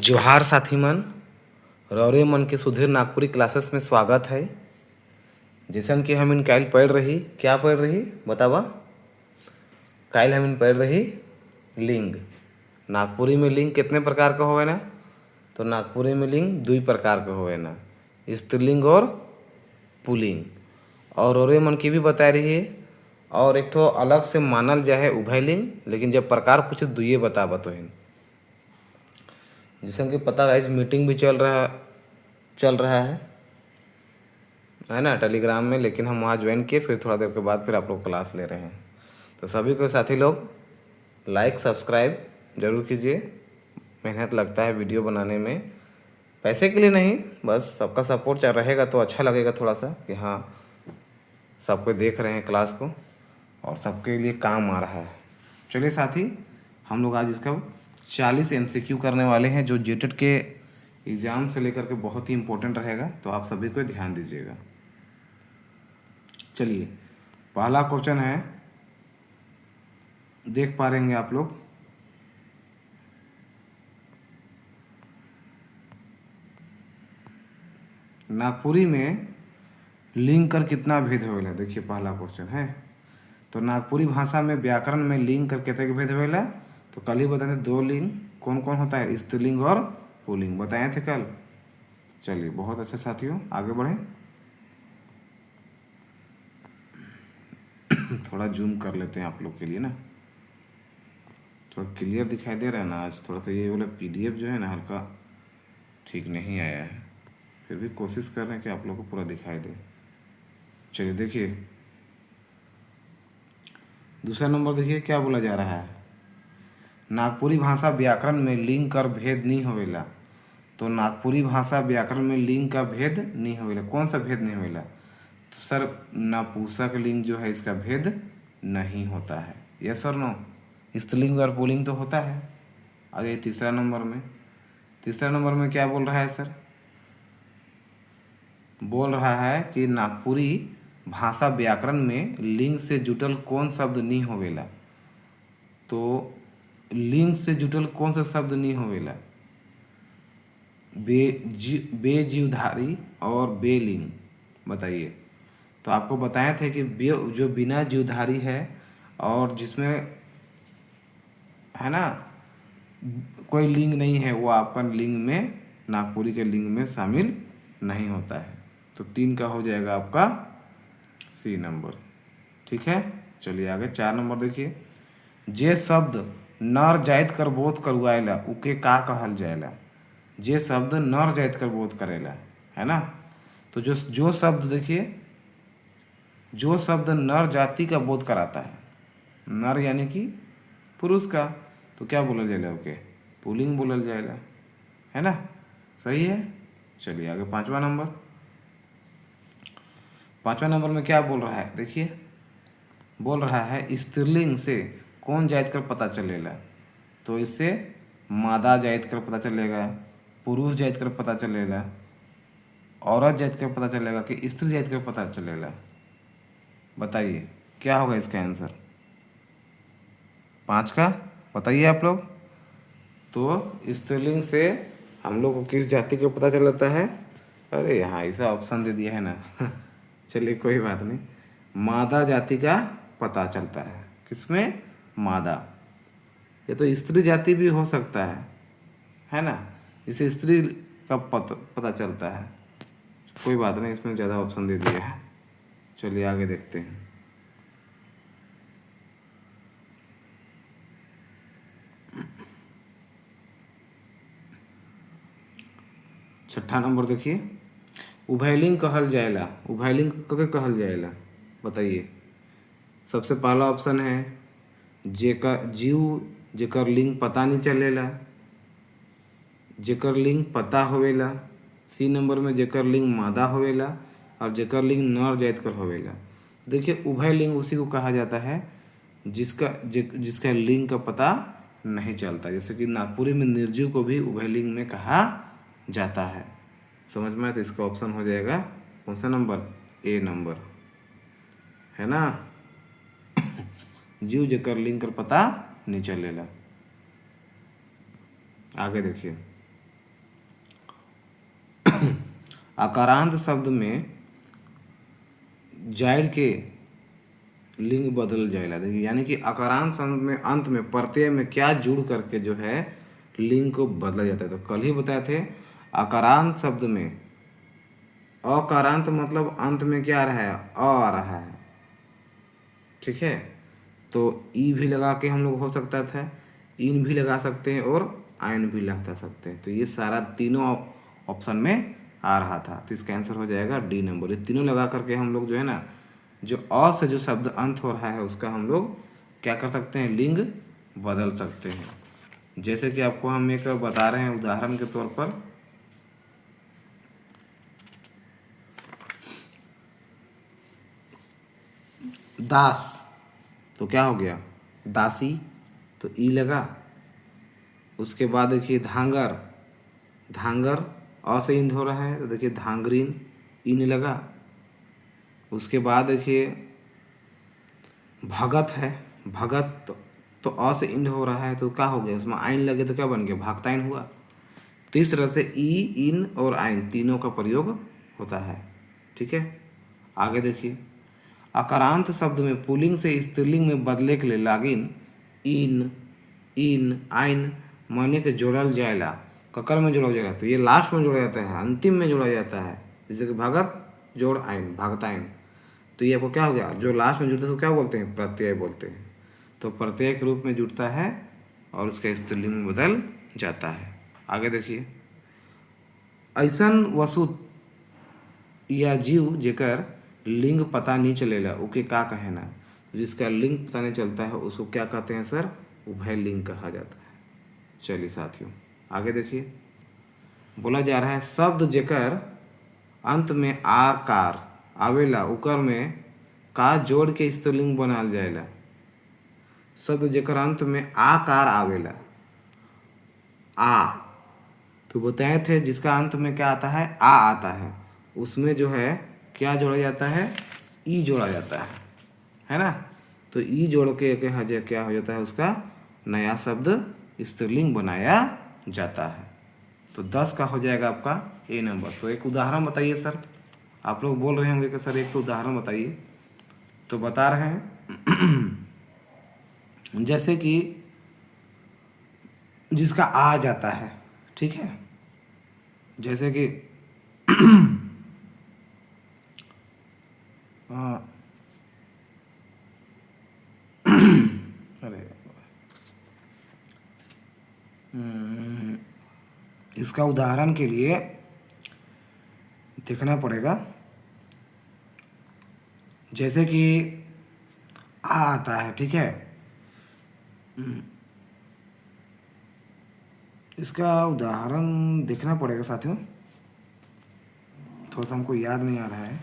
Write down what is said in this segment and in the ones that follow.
जोहार साथी मन, रौरे मन के सुधीर नागपुरी क्लासेस में स्वागत है। जैसन कि हम इन काल पढ़ रही, क्या पढ़ रही बतावा? काल हम इन पढ़ रही लिंग। नागपुरी में लिंग कितने प्रकार का होवे ना? तो नागपुरी में लिंग 2 प्रकार का होवे ना, स्त्रीलिंग और पुल्लिंग। और औरे मन की भी बता रही है। और एक ठो अलग से मानल जाए उभयलिंग, लेकिन जब प्रकार पूछे 2 बतावा तो हिन। जैसे कि पता है मीटिंग भी चल रहा है ना टेलीग्राम में, लेकिन हम वहाँ ज्वाइन किए, फिर थोड़ा देर के बाद फिर आप लोग क्लास ले रहे हैं। तो सभी को साथी लोग लाइक सब्सक्राइब जरूर कीजिए। मेहनत लगता है वीडियो बनाने में, पैसे के लिए नहीं, बस सबका सपोर्ट चल रहेगा तो अच्छा लगेगा थोड़ा सा कि हाँ सबको देख रहे हैं क्लास को और सबके लिए काम आ रहा है। चलिए साथी, हम लोग आज इसका 40 MCQ करने वाले हैं, जो जेटेट के एग्ज़ाम से लेकर के बहुत ही इम्पोर्टेंट रहेगा, तो आप सभी को ध्यान दीजिएगा। चलिए, पहला क्वेश्चन है, देख पा रहेंगे आप लोग। नागपुरी में लिंग कर कितना भेद होवेला? देखिए पहला क्वेश्चन है। तो नागपुरी भाषा में व्याकरण में लिंग कर कितने भेद होवेला? तो कल ही बताए थे 2 लिंग कौन कौन होता है, स्त्रीलिंग और पुल्लिंग, बताए थे कल। चलिए बहुत अच्छा साथियों, आगे बढ़ें। थोड़ा जूम कर लेते हैं आप लोग के लिए ना, थोड़ा क्लियर दिखाई दे रहा है ना। आज थोड़ा सा ये वाला PDF जो है ना हल्का ठीक नहीं आया है, फिर भी कोशिश कर रहे हैं कि आप लोग को पूरा दिखाई दे। चलिए देखिए, दूसरा नंबर देखिए क्या बोला जा रहा है। नागपुरी भाषा व्याकरण में लिंग कर भेद नहीं होवेला। तो नागपुरी भाषा व्याकरण में लिंग का भेद नहीं होवेला। कौन सा भेद नहीं होवेला? तो सर नपुंसक लिंग जो है इसका भेद नहीं होता है। यस और नो? स्त्रीलिंग और पुल्लिंग तो होता है। आगे तीसरा नंबर में क्या बोल रहा है सर? बोल रहा है कि नागपुरी भाषा व्याकरण में लिंग से जुटल कौन शब्द नहीं होवेला। तो लिंग से जुटल कौन सा शब्द नहीं होवेला? बेजीवधारी और बेलिंग, बताइए। तो आपको बताए थे कि जो बिना जीवधारी है और जिसमें है ना कोई लिंग नहीं है, वो आपका लिंग में, नागपुरी के लिंग में शामिल नहीं होता है। तो 3 का हो जाएगा आपका C नंबर। ठीक है, चलिए आगे 4 नंबर देखिए। जे शब्द नर जाइत कर बोध करवाएला उके का कहल जाएला? जे शब्द नर जाइत कर बोध करेला, है ना। तो जो शब्द देखिए, जो शब्द नर जाति का बोध कराता है, नर यानी कि पुरुष का, तो क्या बोला जाएगा? ओके, पुल्लिंग बोलल जाएगा, है ना। सही है। चलिए आगे 5वां नंबर में क्या बोल रहा है? देखिए, बोल रहा है स्त्रीलिंग से कौन जाइत कर पता चलेला? तो इससे मादा जाइत कर पता चलेगा, पुरुष जाइत कर पता चलेगा, औरत जाइत कर पता चलेगा कि स्त्री जाइत कर पता चलेगा। बताइए क्या होगा इसका आंसर? 5 का बताइए आप लोग। तो स्त्रीलिंग से हम लोग को किस जाति का पता चलता है? अरे यहाँ ऐसा ऑप्शन दे दिया है ना चलिए कोई बात नहीं, मादा जाति का पता चलता है। किसमें? मादा। ये तो स्त्री जाति भी हो सकता है ना, इसे स्त्री का पता चलता है। कोई बात नहीं, इसमें ज़्यादा ऑप्शन दे दिया है। चलिए आगे देखते हैं। छठा नंबर देखिए, उभयलिंग कहल जाएला। उभयलिंग कके कहल जाएला? बताइए। सबसे पहला ऑप्शन है जेकर जीव जेकर लिंग पता नहीं चलेला, जेकर लिंग पता होवेला। C नंबर में जेकर लिंग मादा होवेला और जेकर लिंग नर जाइत कर होवेला। देखिए, उभयलिंग उसी को कहा जाता है जिसका लिंग का पता नहीं चलता। जैसे कि नागपुरी में निर्जीव को भी उभयलिंग में कहा जाता है। समझ में आए? तो इसका ऑप्शन हो जाएगा कौन सा नंबर? A नंबर, है ना। जीव जेकर लिंग कर पता नहीं चलेला। आगे देखिए, अकारांत शब्द में जाइड के लिंग बदल जाएगा। देखिए यानी कि अकारांत शब्द में अंत में प्रत्यय में क्या जुड़ करके जो है लिंग को बदला जाता है। तो कल ही बताए थे अकारांत शब्द में अकारांत मतलब अंत में क्या आ रहा है, अ आ रहा है, ठीक है। तो ई भी लगा के हम लोग हो सकता था, इन भी लगा सकते हैं और आइन भी लगा सकते हैं। तो ये सारा तीनों ऑप्शन में आ रहा था, तो इसका आंसर हो जाएगा डी नंबर। ये तीनों लगा करके हम लोग जो है ना, जो अ से जो शब्द अंत हो रहा है उसका हम लोग क्या कर सकते हैं, लिंग बदल सकते हैं। जैसे कि आपको हम एक बता रहे हैं उदाहरण के तौर पर, दास, तो क्या हो गया दासी, तो ई लगा। उसके बाद देखिए धांगर, धांगर अ से इंद हो रहा है तो देखिए धांगरीन, इन लगा। उसके बाद देखिए भगत है, भगत तो अ से इंद हो रहा है तो क्या हो गया, उसमें आइन लगे तो क्या बन गया, भक्ताइन हुआ। तो इस तरह से ई, इन और आइन तीनों का प्रयोग होता है, ठीक है। आगे देखिए अकारांत शब्द में पुल्लिंग से स्त्रीलिंग में बदले के लिए लागिन इन, इन, आइन माने के जोड़ल जाएला, ककर में जोड़ा जाएगा, तो ये लास्ट में जोड़ा जाता है, अंतिम में जोड़ा जाता है। जैसे कि भगत जोड़ आइन, भगताइन, तो ये आपको क्या हो गया, जो लास्ट में जुड़ता है तो क्या बोलते हैं, प्रत्यय बोलते हैं। तो प्रत्यय के रूप में जुड़ता है और उसका स्त्रीलिंग में बदल जाता है। आगे देखिए ऐसन वस्तु या जीव जेकर लिंग पता नहीं चलेला ओके का कहेना, तो जिसका लिंग पता नहीं चलता है उसको क्या कहते हैं सर, उभय लिंग कहा जाता है। चलिए साथियों आगे देखिए, बोला जा रहा है शब्द जेकर अंत में आकार आवेला उकर में का जोड़ के स्त्रीलिंग बनाल जाएला। शब्द जेकर अंत में आकार आवेला, आ, तो बताए थे जिसका अंत में क्या आता है, आ आता है, उसमें जो है क्या जोड़ा जाता है, ई जोड़ा जाता है ना। तो ई जोड़ के क्या हो जाता है, उसका नया शब्द स्त्रीलिंग बनाया जाता है। तो 10 का हो जाएगा आपका ए नंबर। तो एक उदाहरण बताइए सर, आप लोग बोल रहे होंगे कि सर एक तो उदाहरण बताइए, तो बता रहे हैं जैसे कि जिसका आ जाता है, ठीक है, जैसे कि अरे इसका उदाहरण के लिए देखना पड़ेगा। जैसे कि आ आता है, ठीक है, इसका उदाहरण देखना पड़ेगा साथियों, थोड़ा सा हमको याद नहीं आ रहा है,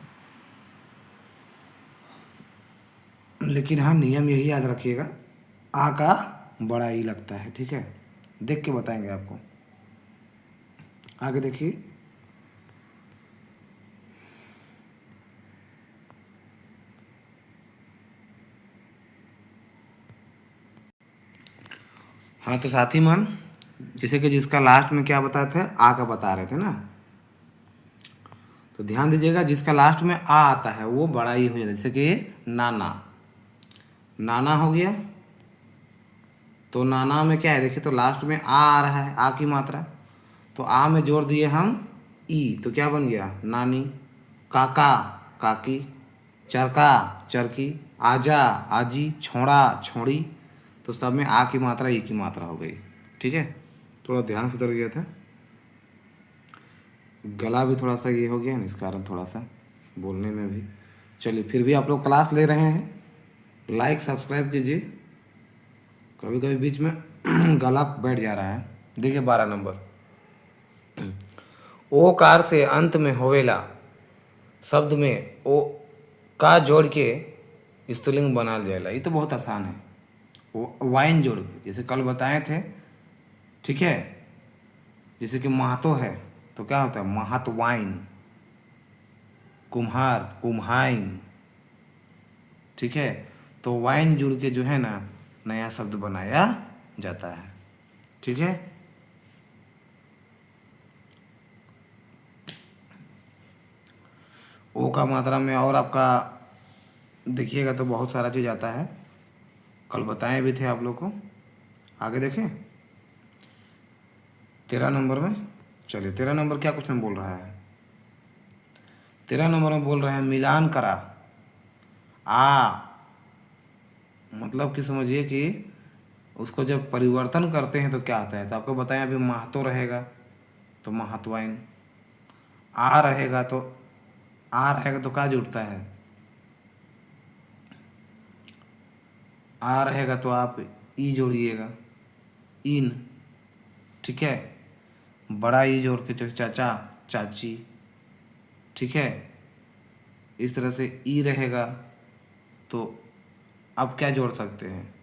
लेकिन हाँ नियम यही याद रखिएगा, आ का बड़ा ई लगता है, ठीक है, देख के बताएंगे आपको। आगे देखिए हाँ, तो साथी मन जैसे कि जिसका लास्ट में क्या बताए थे, आ का बता रहे थे ना, तो ध्यान दीजिएगा जिसका लास्ट में आ आता है वो बड़ा ई हो जाता है। जैसे कि नाना, नाना हो गया, तो नाना में क्या है, देखिए तो लास्ट में आ रहा है, आ की मात्रा, तो आ में जोड़ दिए हम ई, तो क्या बन गया नानी। काका काकी, चरका चरकी, आजा आजी, छोड़ा छोड़ी, तो सब में आ की मात्रा ई की मात्रा हो गई, ठीक है। थोड़ा ध्यान से उतर गया था, गला भी थोड़ा सा ये हो गया ना, इस कारण थोड़ा सा बोलने में भी। चलिए फिर भी आप लोग क्लास ले रहे हैं, लाइक सब्सक्राइब कीजिए, कभी कभी बीच में गला बैठ जा रहा है। देखिए 12 नंबर, ओकार से अंत में होवेला शब्द में ओ का जोड़ के स्त्रीलिंग बना जाएगा। ये तो बहुत आसान है, वाइन जोड़ के, जैसे कल बताए थे, ठीक है। जैसे कि महतो है तो क्या होता है महत वाइन, कुम्हार कुम्हाइन, ठीक है। तो वाइन जुड़ के जो है ना नया शब्द बनाया जाता है, ठीक है। ओ का मात्रा में और आपका देखिएगा तो बहुत सारा चीज़ आता है, कल बताए भी थे आप लोग को। आगे देखें 13 नंबर में। चलिए 13 नंबर क्या क्वेश्चन बोल रहा है। 13 नंबर में बोल रहे हैं मिलान करा। आ मतलब कि समझिए कि उसको जब परिवर्तन करते हैं तो क्या आता है। तो आपको बताएं अभी महतो रहेगा तो महत्वाइन, आ रहेगा तो क्या जुड़ता है, आ रहेगा तो आप ई जोड़िएगा, इन। ठीक है, बड़ा ई जोड़ के चाचा चाची। ठीक है, इस तरह से ई रहेगा तो आप क्या जोड़ सकते हैं,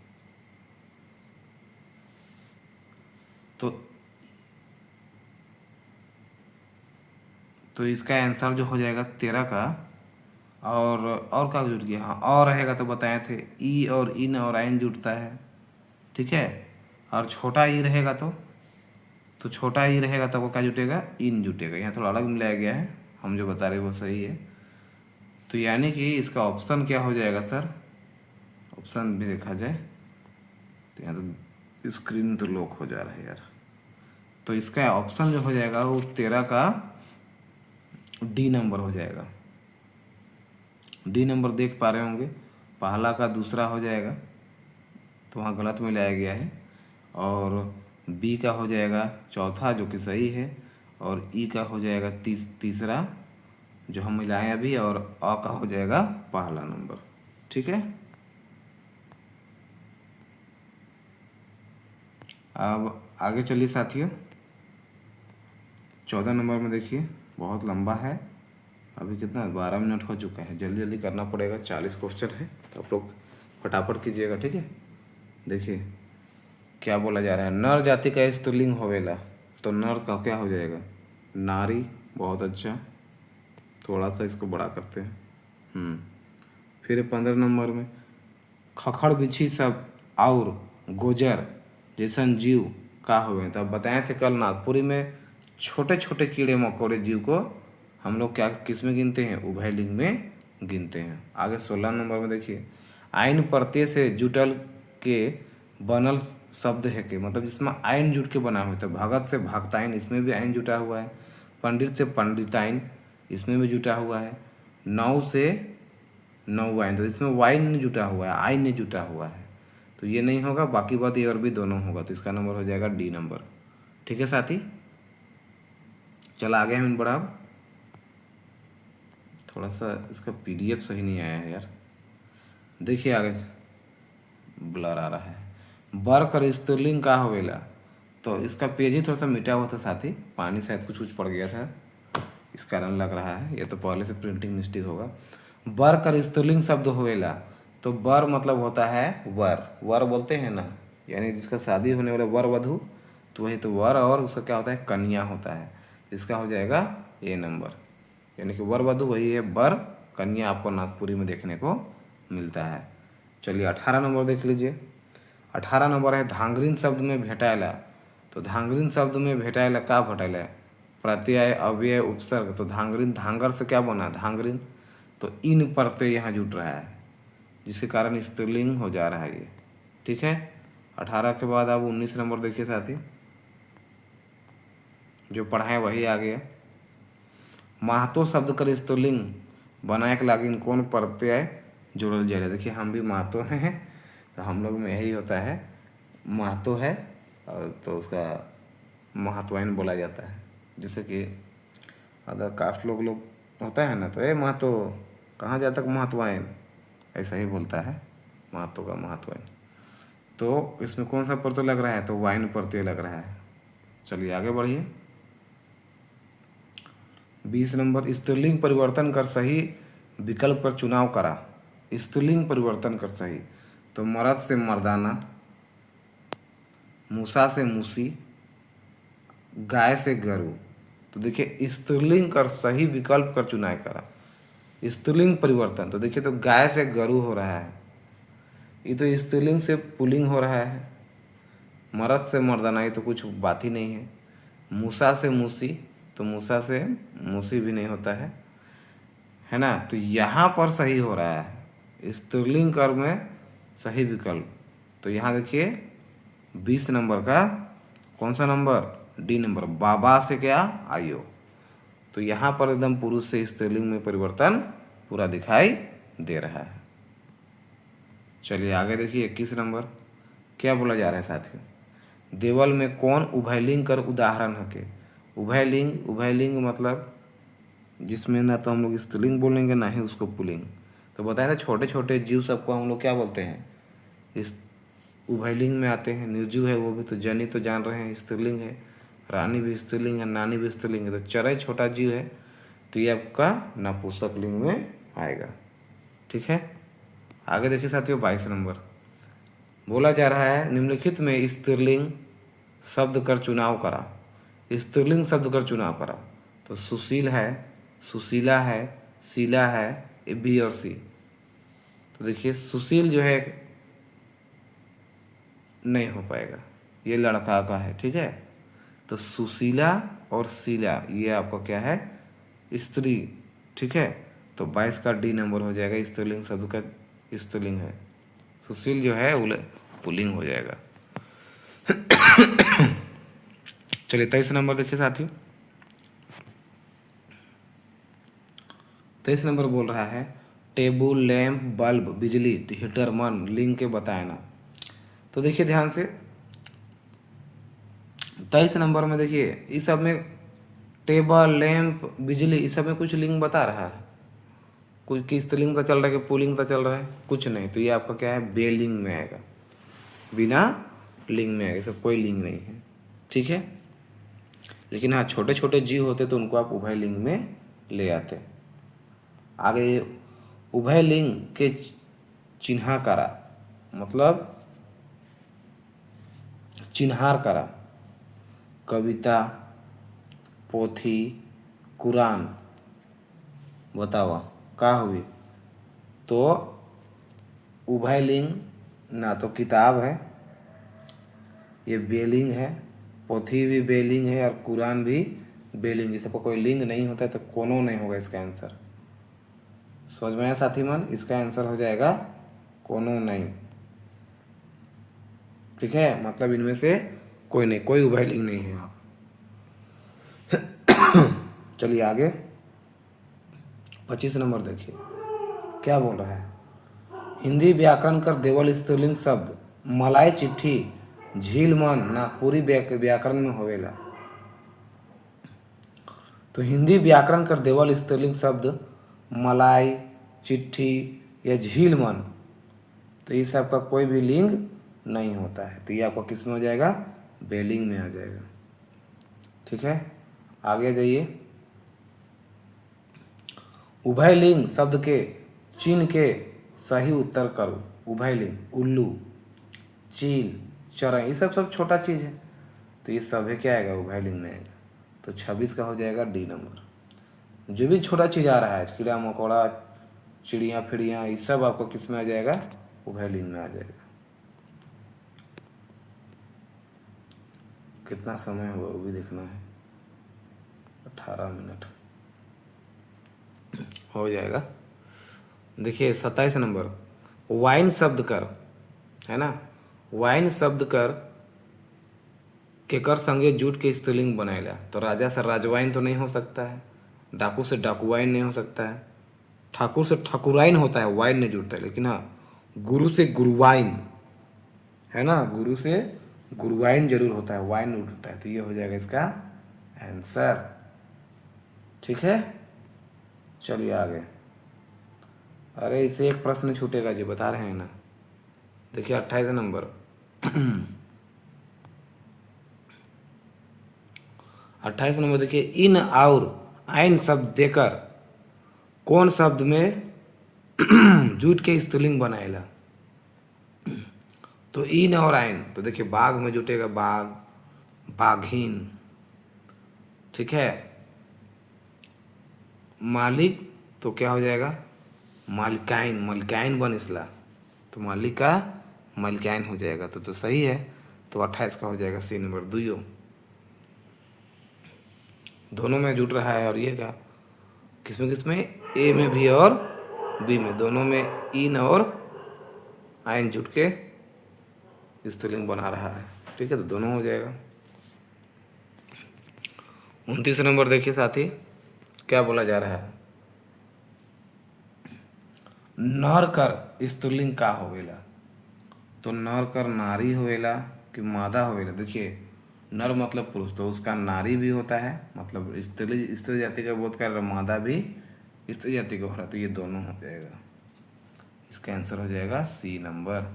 तो इसका आंसर जो हो जाएगा 13 का। और क्या जुड़ गया, हाँ और रहेगा तो बताए थे ई और इन और आइन जुड़ता है। ठीक है, और छोटा ई रहेगा तो छोटा ई रहेगा तो वो क्या जुटेगा, इन जुटेगा। यहाँ थोड़ा अलग मिलाया गया है, हम जो बता रहे हैं वो सही है। तो यानी कि इसका ऑप्शन क्या हो जाएगा सर, ऑप्शन भी देखा जाए तो यहाँ तो स्क्रीन तो लॉक हो जा रहा है यार। तो इसका ऑप्शन जो हो जाएगा वो 13 का डी नंबर हो जाएगा। डी नंबर देख पा रहे होंगे, पहला का दूसरा हो जाएगा तो वहाँ गलत में लाया गया है। और बी का हो जाएगा चौथा जो कि सही है। और ई का हो जाएगा तीसरा जो हम मिलाएं अभी। और अ का हो जाएगा पहला नंबर। ठीक है, अब आगे चलिए साथियों। 14 नंबर में देखिए, बहुत लंबा है, अभी कितना 12 मिनट हो चुका है, जल्दी जल्दी करना पड़ेगा, 40 क्वेश्चन है तो आप लोग फटाफट कीजिएगा। ठीक है, देखिए क्या बोला जा रहा है, नर जाति का स्त्रीलिंग होवेला तो नर का क्या हो जाएगा, नारी। बहुत अच्छा, थोड़ा सा इसको बड़ा करते हैं। फिर 15 नंबर में खखड़ बिछी सब और गोजर जैसन जीव का हुए। तो अब बताए थे कल नागपुरी में छोटे छोटे कीड़े मकोड़े जीव को हम लोग क्या किस में गिनते हैं, उभयलिंग में गिनते हैं। आगे 16 नंबर में देखिए, आइन प्रत्यय से जुटल के बनल शब्द है के, मतलब जिसमें आइन जुट के बना हुआ है। भगत से भक्ताइन, इसमें भी आइन जुटा हुआ है। पंडित से पंडिताइन, इसमें भी जुटा हुआ है। नौ से नौवाइन, तो इसमें वाइन नहीं जुटा हुआ है, आइन नहीं जुटा हुआ है, तो ये नहीं होगा। बाकी बात ये और भी दोनों होगा, तो इसका नंबर हो जाएगा डी नंबर। ठीक है साथी, चल आगे हम बढ़ा। थोड़ा सा इसका पीडीएफ सही नहीं आया है यार, देखिए आगे ब्लर आ रहा है। बर्क और स्त्रीलिंग का होवेला, तो इसका पेज ही थोड़ा सा मिटा हुआ था साथी, पानी शायद कुछ कुछ पड़ गया था इस कारण लग रहा है, ये तो पहले से प्रिंटिंग मिस्टेक होगा। बर कर स्त्रीलिंग शब्द होवेला, तो बर मतलब होता है वर, वर बोलते हैं ना, यानी जिसका शादी होने वाला वर वधू, तो वही तो वर। और उसका क्या होता है, कन्या होता है, इसका हो जाएगा ए नंबर। यानी कि वर वधू वही है बर, कन्या आपको नागपुरी में देखने को मिलता है। चलिए 18 नंबर देख लीजिए। 18 नंबर है धांगरीन शब्द में भेटायला, तो धांगरीन शब्द में भेटायला का भेटायला, प्रत्यय अव्यय उपसर्ग। तो धांगरीन, धांगर से क्या बना धांगरीन, तो इन प्रत्यय यहाँ जुट रहा है, जिसके कारण स्त्रीलिंग हो जा रहा है ये। ठीक है, 18 के बाद अब 19 नंबर देखिए साथी, जो पढ़ाएं वही आ गया। महतो शब्द कर स्त्रीलिंग बनाए के लागिन कौन प्रत्यय जोड़ल जाए। देखिए हम भी महतो हैं, तो हम लोग में यही होता है, महतो है और तो उसका महत्वाइन बोला जाता है। जैसे कि अदर कास्ट लोग लोग होता है ना, तो ए महतो कहाँ जाता महत्वाइन, ऐसा ही बोलता है महतो का महत्वाइन। तो इसमें कौन सा प्रत्यय लग रहा है, तो वाइन प्रत्यय लग रहा है। चलिए आगे बढ़िए। 20 नंबर स्त्रीलिंग परिवर्तन कर सही विकल्प पर चुनाव करा। स्त्रीलिंग परिवर्तन कर सही, तो मर्द से मर्दाना, मूसा से मूसी, गाय से गरु। तो देखिए स्त्रीलिंग कर सही विकल्प कर चुनाव करा, स्त्रीलिंग परिवर्तन, तो देखिए तो गाय से गरु हो रहा है, ये तो स्त्रीलिंग से पुल्लिंग हो रहा है। मर्द से मर्दाना, ये तो कुछ बात ही नहीं है। मूसा से मूसी, तो मूसा से मूसी भी नहीं होता है है ना। तो यहाँ पर सही हो रहा है स्त्रीलिंग कर्म में सही विकल्प। तो यहाँ देखिए 20 नंबर का कौन सा नंबर, डी नंबर, बाबा से क्या आयो। तो यहाँ पर एकदम पुरुष से स्त्रीलिंग में परिवर्तन पूरा दिखाई दे रहा है। चलिए आगे देखिए 21 नंबर क्या बोला जा रहा है साथियों, देवल में कौन उभयलिंग कर उदाहरण है के। उभयलिंग मतलब जिसमें ना तो हम लोग स्त्रीलिंग बोलेंगे ना ही उसको पुल्लिंग। तो बताएं ना छोटे छोटे जीव सबको हम लोग क्या बोलते हैं, इस उभयलिंग में आते हैं। निर्जीव है वो भी, तो जनी तो जान रहे हैं स्त्रीलिंग है, रानी भी स्त्रीलिंग है, नानी भी स्त्रीलिंग है। तो चरय छोटा जीव है, तो ये आपका नपुंसक लिंग में आएगा। ठीक है, आगे देखिए साथियों 22 नंबर बोला जा रहा है निम्नलिखित में स्त्रीलिंग शब्द कर चुनाव करा। स्त्रीलिंग शब्द कर चुनाव करा। तो सुशील है, सुशीला है, शीला है, ये बी और सी। तो देखिए सुशील जो है नहीं हो पाएगा, ये लड़का का है। ठीक है, तो सुशीला और शीला ये आपका क्या है, स्त्री। ठीक है, तो 22 का डी नंबर हो जाएगा, स्त्रीलिंग शब्द का स्त्रीलिंग है। सुशील जो है पुल्लिंग हो जाएगा। चलिए 23 नंबर देखिए साथियों, 23 नंबर बोल रहा है टेबुल, लैंप, बल्ब, बिजली, हीटर, मन, लिंग के बताए ना। तो देखिए ध्यान से 23 नंबर में देखिए इस सब में टेबल, लैंप, बिजली, इस सब में कुछ लिंग बता रहा है, कुछ किस स्त्रीलिंग का चल रहा है कि पुल्लिंग का चल रहा है, कुछ नहीं। तो ये आपका क्या है, बेलिंग में आएगा, बिना लिंग में आएगा, सब कोई लिंग नहीं है। ठीक है, लेकिन हाँ छोटे छोटे जीव होते तो उनको आप उभय लिंग में ले आते। आगे उभय लिंग के चिन्हा करा मतलब चिन्हार करा, कविता, पोथी, कुरान, बताओ का हुई। तो उभय लिंग ना तो किताब है, ये बेलिंग है, पोथी भी बेलिंग है और कुरान भी बेलिंग। इसका कोई लिंग नहीं होता है तो कोनो नहीं होगा इसका आंसर। समझ में आया साथी मन, इसका आंसर हो जाएगा कोनो नहीं। ठीक है, मतलब इनमें से कोई नहीं, कोई उभय लिंग नहीं है यहाँ। चलिए आगे 25 नंबर देखिए क्या बोल रहा है, हिंदी व्याकरण कर देवल स्त्रीलिंग शब्द मलाई, चिट्ठी, झील, मन, नागपुरी व्याकरण में होवेला। तो हिंदी व्याकरण कर देवल स्त्रीलिंग शब्द मलाई, चिट्ठी या झील, मन, तो इस सबका कोई भी लिंग नहीं होता है। तो ये आपका किस में हो जाएगा, बेलिंग में आ जाएगा। ठीक है, आगे जाइए, उभय लिंग शब्द के चिन्ह के सही उत्तर करो। उभय लिंग उल्लू, चील, चरई, ये सब छोटा चीज़ है, तो ये सब है क्या आएगा, उभय लिंग में आएगा। तो 26 का हो जाएगा डी नंबर। जो भी छोटा चीज़ आ रहा है, कीड़ा मकोड़ा, चिड़िया फिड़ियाँ, ये सब आपको किस में आ जाएगा, उभय लिंग में आ जाएगा। कितना समय हुआ वो भी देखना है, 18 मिनट हो जाएगा। देखिए 27 नंबर वाइन शब्द कर, है ना, वाइन शब्द कर केकर संगे जूट के स्त्रीलिंग बनाएगा। तो राजा से राजवाइन तो नहीं हो सकता है, डाकू से डाकुवाइन नहीं हो सकता है, ठाकुर से ठाकुराइन होता है, वाइन नहीं जुड़ता है। लेकिन हाँ गुरु से गुरुवाइन, है ना, गुरु से गुरुवाइन जरूर होता है, वाइन नहीं जुड़ता है। तो ये हो जाएगा इसका आंसर। ठीक है, चलिए आगे। अरे इसे एक प्रश्न छूटेगा जी, बता रहे हैं ना। देखिए 28 नंबर 28 नंबर देखिए, इन और आइन शब्द देकर कौन शब्द में जूट के स्त्रीलिंग बनाएगा। तो इन और आइन, तो देखिए बाघ में जुटेगा बाघ, बाघीन। ठीक है, मालिक तो क्या हो जाएगा, मालिकाइन, मलिकाइन बन इसला, तो मालिक का मलिकाइन हो जाएगा। तो सही है, तो 28 का हो जाएगा सी नंबर। दोनों में जुट रहा है। और ये किसमें किसमें, ए में भी और बी में, दोनों में इन और आयन जुट के स्त्रीलिंग बना रहा है। ठीक है, तो दोनों हो जाएगा। 29 नंबर देखिए साथी, क्या बोला जा रहा है। नर कर स्त्रीलिंग का होवेला। तो नर कर नारी होवेला कि मादा होवेला। देखिए नर मतलब पुरुष, तो उसका नारी भी होता है, मतलब स्त्री जाति का बोध कर, मादा भी स्त्री जाति का हो रहा है, तो ये दोनों हो जाएगा। इसका आंसर हो जाएगा सी नंबर।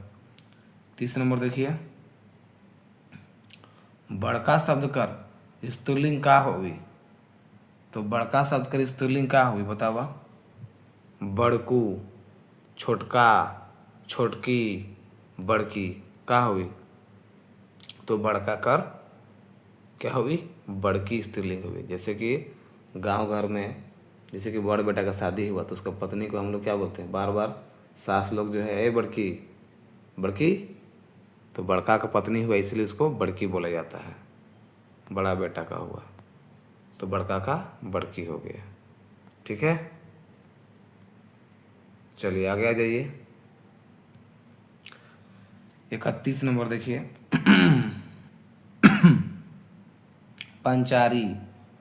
30 नंबर देखिए, बड़का शब्द कर स्त्रीलिंग का होगी। तो बड़का शब्द कर स्त्रीलिंग का होगी बतावा। बड़कू, छोटका, छोटकी, बड़की का होगी। तो बड़का कर क्या होगी, बड़की स्त्रीलिंग होगी। जैसे कि गांव घर में जैसे कि बड़ बेटा का शादी हुआ तो उसका पत्नी को हम लोग क्या बोलते हैं, बार बार सास लोग जो है, ए बड़की बड़की, तो बड़का का पत्नी हुआ इसलिए उसको बड़की बोला जाता है। बड़ा बेटा का हुआ तो बड़का का बड़की हो गया। ठीक है, चलिए आगे आ जाइए। 31 नंबर देखिए, पंचारी,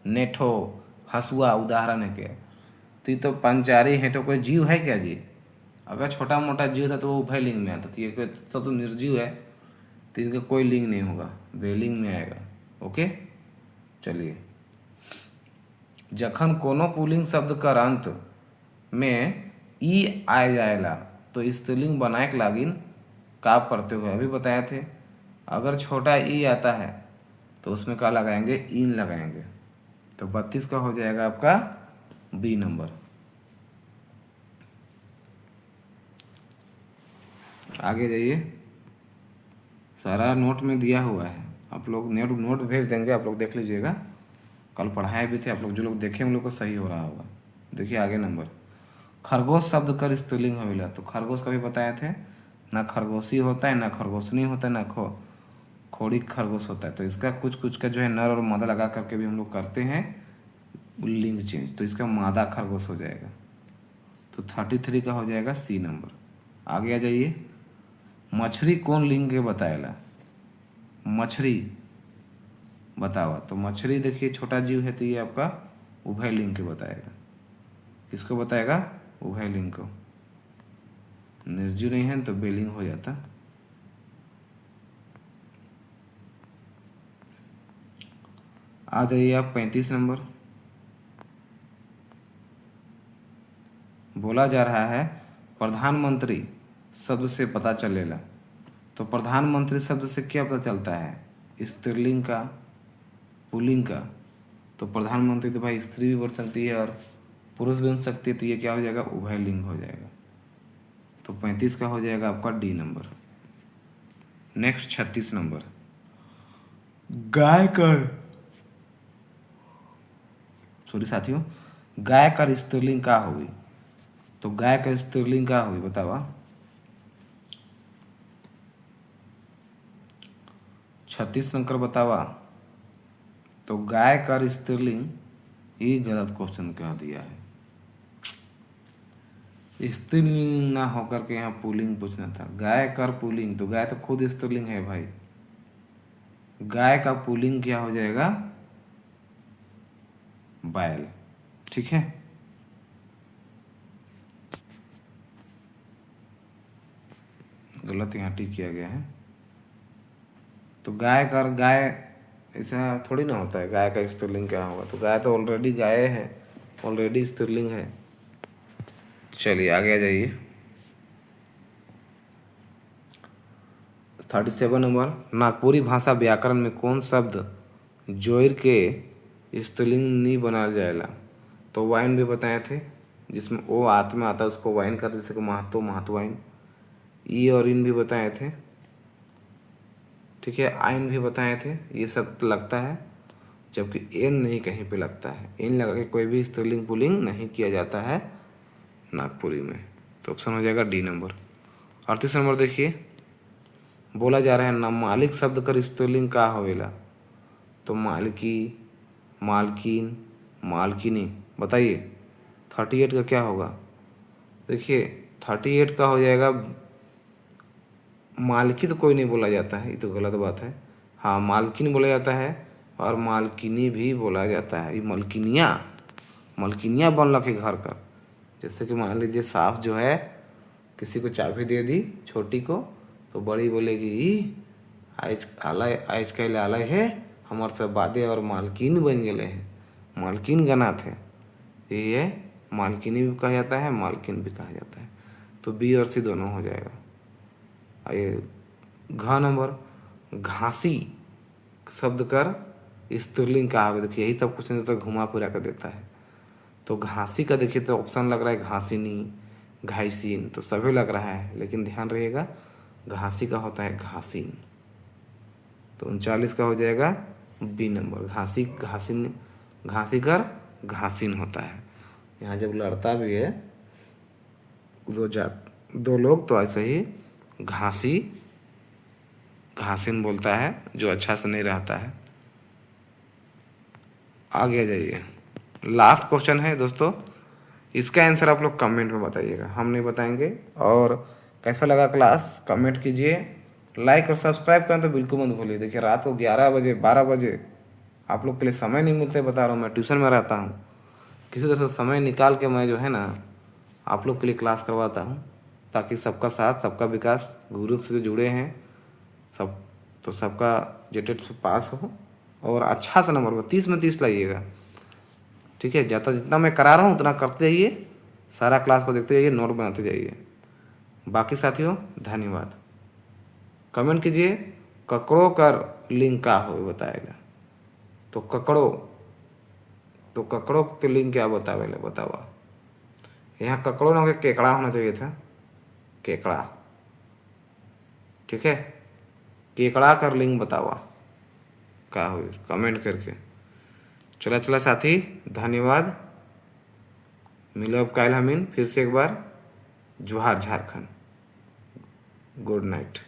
नेठो, हसुआ उदाहरण है क्या। तो पंचारी हेठो कोई जीव है क्या जी। अगर छोटा मोटा जीव था तो वो उभय लिंग में आता, तो ये तो निर्जीव है, तो इनका कोई लिंग नहीं होगा, बेलिंग में आएगा। ओके, चलिए। जखन कोनो पुल्लिंग शब्द कर अंत में ई आ जाएला तो स्त्रीलिंग बनाए के लागिन का करते हुए अभी बताए थे। अगर छोटा ई आता है तो उसमें क्या लगाएंगे, इन लगाएंगे। तो 32 का हो जाएगा आपका बी नंबर। आगे जाइए, सारा नोट में दिया हुआ है, आप लोग नोट भेज देंगे, आप लोग देख लीजिएगा। कल पढ़ाए भी थे आप लोग, जो लोग देखे उन लोग को सही हो रहा होगा। देखिए आगे नंबर, खरगोश शब्द कर स्त्रीलिंग होवेला। तो खरगोश कभी बताए थे, ना खरगोशी होता है, ना खरगोशनी होता है, ना खोड़ी खरगोश होता है। तो इसका कुछ कुछ का जो है नर और मादा लगा करके भी हम लोग करते हैं लिंग चेंज, तो इसका मादा खरगोश हो जाएगा। तो 33 का हो जाएगा सी नंबर। आगे आ जाइए, मछली कौन लिंग के बताएला। मछली बतावा, तो मछली देखिए छोटा जीव है, तो ये आपका उभय लिंग के बताएगा। किसको बताएगा, उभय लिंग को। निर्जीव नहीं है तो बेलिंग हो जाता। आ जाइए आप 35 नंबर। बोला जा रहा है प्रधानमंत्री शब्द से पता चलेला। तो प्रधानमंत्री शब्द से क्या पता चलता है, स्त्रीलिंग का, पुल्लिंग का। तो प्रधानमंत्री तो भाई स्त्री भी बन सकती है और पुरुष भी बन सकती है, तो ये क्या हो जाएगा, उभय लिंग हो जाएगा। तो 35 का हो जाएगा आपका डी नंबर। नेक्स्ट 36 नंबर, गाय कर, सॉरी साथियों, गाय कर स्त्रीलिंग का होगी। तो गाय का स्त्रीलिंग का होगी बतावा। 36 नंबर बतावा। तो गाय कर स्त्रीलिंग, ये गलत क्वेश्चन कह दिया है, स्त्रीलिंग ना होकर के यहाँ पुल्लिंग पूछना था। गाय कर पुल्लिंग, तो गाय तो खुद स्त्रीलिंग है भाई। गाय का पुल्लिंग क्या हो जाएगा, बैल। ठीक है, गलत यहाँ टिक किया गया है। तो गाय कर, गाय ऐसा थोड़ी ना होता है, गाय का स्त्रीलिंग क्या होगा। तो गाय तो ऑलरेडी गाय है, ऑलरेडी स्त्रीलिंग है। चलिए आगे आ जाइए। 37 नंबर, नागपुरी भाषा व्याकरण में कौन शब्द जोड़ के स्त्रीलिंग नहीं बनाया जाएगा। तो वाइन भी बताए थे, जिसमें ओ आत में आता है उसको वाइन कहते, जैसे कि महतो, महतवाइन। ई और इन भी बताए थे। ठीक है, आइन भी बताए थे, ये सब लगता है, जबकि एन नहीं कहीं पे लगता है। एन लगा के कोई भी स्त्रीलिंग पुल्लिंग नहीं किया जाता है नागपुरी में। तो ऑप्शन हो जाएगा डी नंबर। 38 नंबर देखिए, बोला जा रहा है ना मालिक शब्द कर स्त्रीलिंग का होवेला। तो मालिकी, मालकिन, मालकिनी बताइए। 38 का क्या होगा? देखिए 38 का हो जाएगा, मालकी तो कोई नहीं बोला जाता है, ये तो गलत बात है। हाँ, मालकिन बोला जाता है और मालकिनी भी बोला जाता है। ये मलकिनिया बन रखे घर का। जैसे कि मान लीजिए सास जो है किसी को चाबी दे दी छोटी को, तो बड़ी बोलेगी ई आज कल आलय है हमार सब बादे और मालकिन बन गए हैं, मालकिन गना थे। ये मालकिनी भी कहा जाता है, मालकिन भी कहा जाता है। तो बी और सी दोनों हो जाएगा। ये घ नंबर, घासी शब्द कर स्त्रीलिंग का आगे। देखिए यही सब क्वेश्चन तो घुमा फिरा कर देता है। तो घासी का देखिए तो ऑप्शन लग रहा है घासिनी, घाइसिन, तो सभी लग रहा है, लेकिन ध्यान रहिएगा घासी का होता है घासिन। तो 39 का हो जाएगा बी नंबर, घासी घासिन, घासी कर घासिन होता है। यहाँ जब लड़ता भी है दो लोग तो ऐसे ही घासी घासिन बोलता है, जो अच्छा से नहीं रहता है। आगे जाइए, लास्ट क्वेश्चन है दोस्तों, इसका आंसर आप लोग कमेंट में बताइएगा, हम नहीं बताएंगे। और कैसा लगा क्लास कमेंट कीजिए, लाइक और सब्सक्राइब करना तो बिल्कुल मत भूलिए। देखिए रात को 11 बजे 12 बजे आप लोग के लिए समय नहीं मिलता है, बता रहा हूँ, मैं ट्यूशन में रहता हूँ। किसी तरह से समय निकाल के मैं जो है ना आप लोग के लिए क्लास करवाता हूँ, ताकि सबका साथ सबका विकास, ग्रुप से जुड़े हैं सब, तो सबका जेटेट से पास हो और अच्छा सा नंबर हो, 30 में 30 लाइएगा। ठीक है, जितना मैं करा रहा हूँ उतना करते जाइए, सारा क्लास को देखते जाइए, नोट बनाते जाइए। बाकी साथियों धन्यवाद। कमेंट कीजिए ककड़ों कर लिंग का हो बताएगा। तो ककड़ों के लिंग क्या बतावेला बतावा। यहाँ ककड़ों ना होकर केकड़ा होना चाहिए था, केकड़ा। ठीक है, केकड़ा कर लिंग बतावा का हो, कमेंट करके। चला साथी, धन्यवाद। मिलो अब कायल हमीन फिर से एक बार। जोहार झारखंड, गुड नाइट।